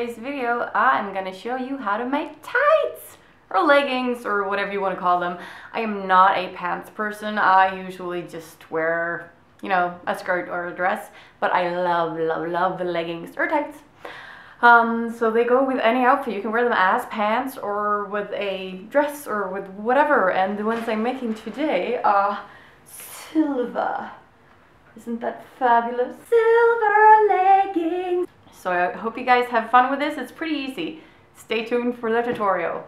today's video, I'm gonna show you how to make tights or leggings or whatever you want to call them. I am not a pants person. I usually just wear, you know, a skirt or a dress, but I love the leggings or tights. So they go with any outfit. You can wear them as pants or with a dress or with whatever. And the ones I'm making today are silver. Isn't that fabulous? Silver leggings. So I hope you guys have fun with this. It's pretty easy. Stay tuned for the tutorial.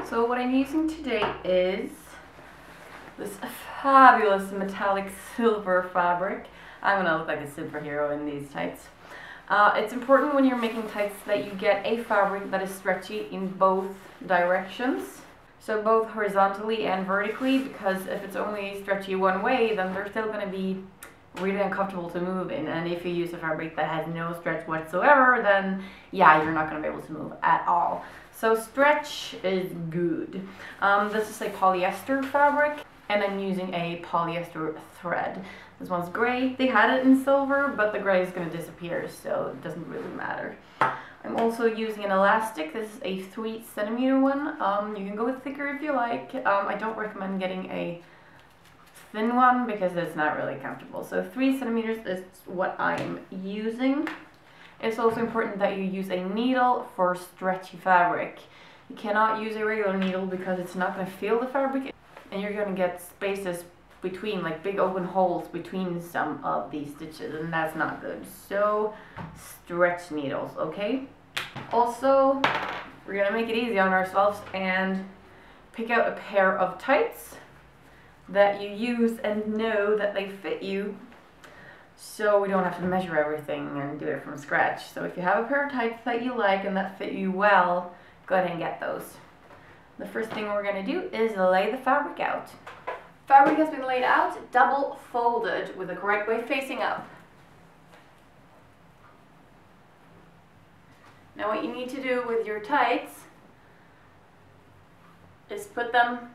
So what I'm using today is this fabulous metallic silver fabric. I'm gonna look like a superhero in these tights. It's important when you're making tights that you get a fabric that is stretchy in both directions. So both horizontally and vertically, because if it's only stretchy one way, then they're still gonna be really uncomfortable to move in. And if you use a fabric that has no stretch whatsoever, then yeah, you're not gonna be able to move at all. So stretch is good. This is a polyester fabric, and I'm using a polyester thread. This one's gray. They had it in silver, but the gray is gonna disappear, so it doesn't really matter. I'm also using an elastic. This is a 3 centimeter one. You can go with thicker if you like. I don't recommend getting a thin one because it's not really comfortable. So 3 centimeters is what I'm using. It's also important that you use a needle for stretchy fabric. You cannot use a regular needle because it's not going to feel the fabric, and you're going to get spaces between, like big open holes between some of these stitches, and that's not good. So stretch needles, okay? Also, we're going to make it easy on ourselves and pick out a pair of tights that you use and know that they fit you, so we don't have to measure everything and do it from scratch. So if you have a pair of tights that you like and that fit you well, go ahead and get those. The first thing we're going to do is lay the fabric out. Fabric has been laid out, double folded with the correct way facing up. Now what you need to do with your tights is put them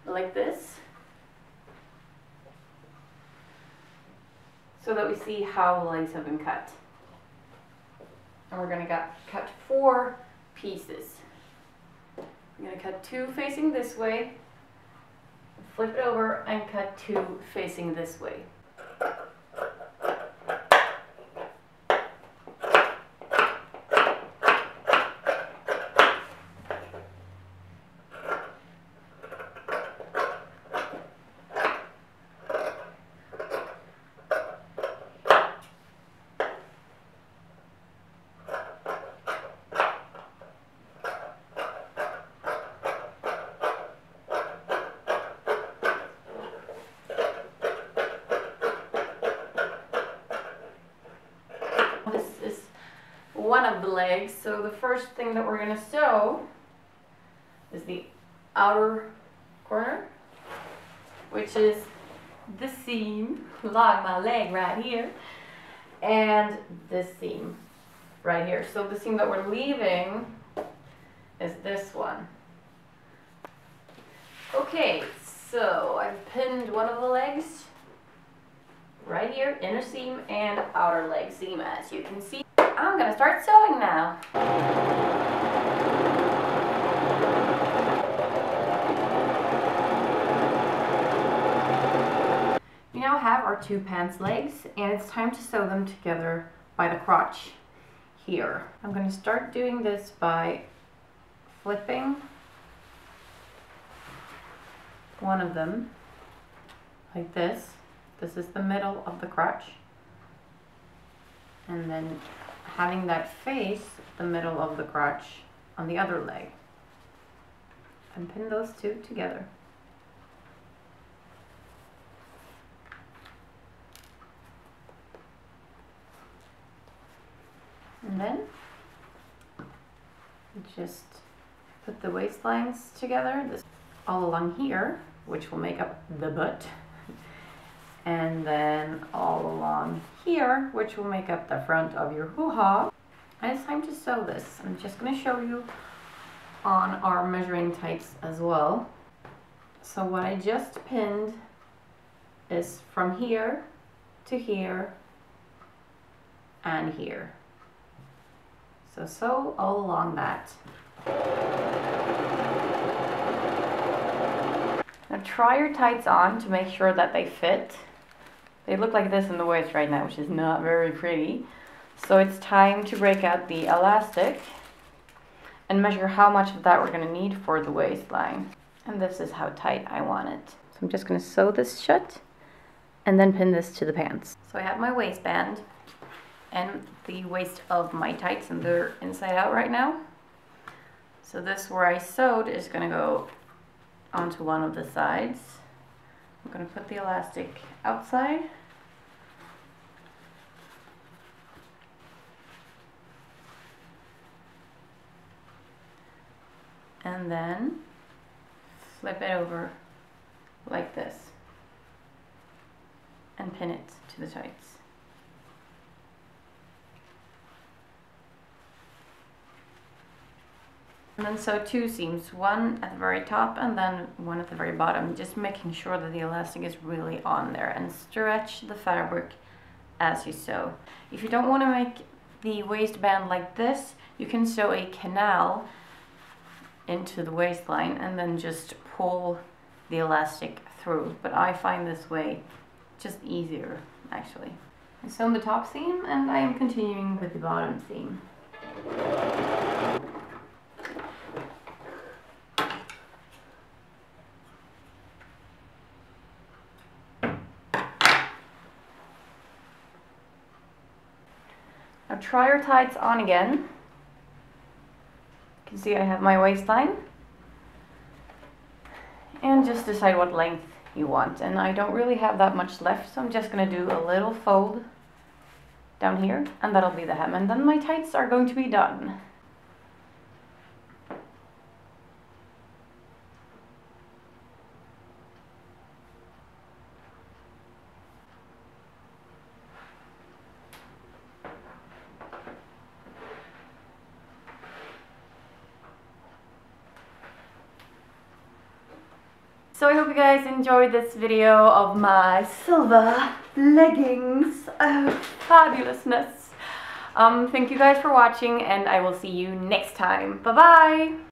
like this, so that we see how the legs have been cut. And we're going to cut 4 pieces. I'm going to cut 2 facing this way, flip it over, and cut 2 facing this way. This is one of the legs, so the first thing that we're going to sew is the outer corner, which is the seam along my leg right here, and this seam right here. So the seam that we're leaving is this one. Okay, so I've pinned one of the legs right here, inner seam and outer leg seam, as you can see. I'm gonna start sewing now. We now have our 2 pants legs, and it's time to sew them together by the crotch here. I'm gonna start doing this by flipping one of them like this. This is the middle of the crotch, and then having that face the middle of the crotch on the other leg, and pin those 2 together. And then just put the waistlines together, this all along here, which will make up the butt, and then all along here, which will make up the front of your hoo-ha. And it's time to sew this. I'm just going to show you on our measuring tights as well. So what I just pinned is from here to here and here. So sew all along that. Now try your tights on to make sure that they fit. They look like this in the waist right now, which is not very pretty. So it's time to break out the elastic and measure how much of that we're going to need for the waistline. And this is how tight I want it. So I'm just going to sew this shut and then pin this to the pants. So I have my waistband and the waist of my tights, and they're inside out right now. So this where I sewed is going to go onto one of the sides. I'm going to put the elastic outside. And then flip it over like this and pin it to the tights. And then sew two seams, one at the very top and then one at the very bottom, just making sure that the elastic is really on there, and stretch the fabric as you sew. If you don't want to make the waistband like this, you can sew a canal into the waistline and then just pull the elastic through. But I find this way just easier, actually. I sewn the top seam and I am continuing with the bottom seam. Now try your tights on again. You can see I have my waistline. And just decide what length you want. And I don't really have that much left, so I'm just going to do a little fold down here, and that'll be the hem. And then my tights are going to be done. So I hope you guys enjoyed this video of my silver leggings. Oh, fabulousness. Thank you guys for watching, and I will see you next time. Bye bye!